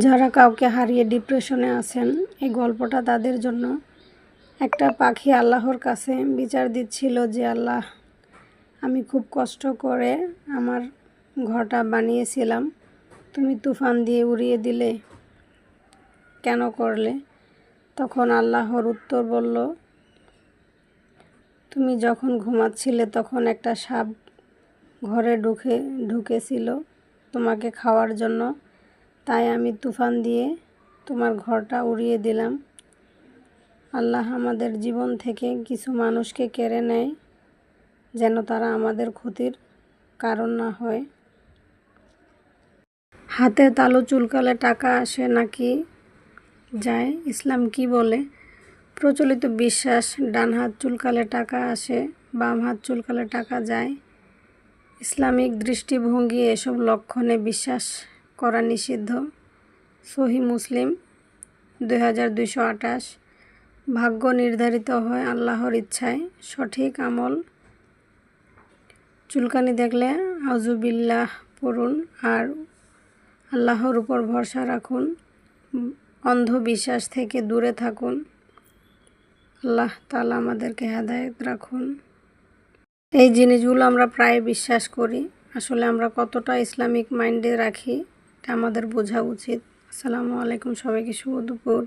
যারা কাউকে হারিয়ে ডিপ্রেশনে আছেন, এই গল্পটা তাদের জন্য। একটা পাখি আল্লাহর কাছে বিচার দিচ্ছিল যে, আল্লাহ, আমি খুব কষ্ট করে আমার ঘরটা বানিয়েছিলাম, তুমি তুফান দিয়ে উড়িয়ে দিলে, কেন করলে? তখন আল্লাহর উত্তর বলল, তুমি যখন ঘুমাচ্ছিলে তখন একটা সাপ ঘরে ঢুকেছিল তোমাকে খাওয়ার জন্য, তাই আমি তুফান দিয়ে তোমার ঘরটা উড়িয়ে দিলাম। আল্লাহ আমাদের জীবন থেকে কিছু মানুষকে কেড়ে নেয় যেন তারা আমাদের ক্ষতির কারণ না হয়। হাতের তালু চুলকালে টাকা আসে নাকি যায়? ইসলাম কি বলে? প্রচলিত বিশ্বাস, ডান হাত চুলকালে টাকা আসে, বাম হাত চুলকালে টাকা যায়। ইসলামিক দৃষ্টিভঙ্গি এসব লক্ষণে বিশ্বাস করা নিষিদ্ধ। সহিহ মুসলিম 2228। ভাগ্য নির্ধারিত হয় আল্লাহর ইচ্ছায়। সঠিক আমল, চুলকানি দেখলে আউযুবিল্লাহ পড়ুন আর আল্লাহর উপর ভরসা রাখুন। অন্ধবিশ্বাস থেকে দূরে থাকুন। আল্লাহ তাআলা আমাদেরকে হেদায়েত রাখুন। এই জিনিসগুলো আমরা প্রায় বিশ্বাস করি, আসলে আমরা কতটা ইসলামিক মাইন্ডে রাখি এটা আমাদের বোঝা উচিত। আসসালামু আলাইকুম, সবাইকে শুভ দুপুর।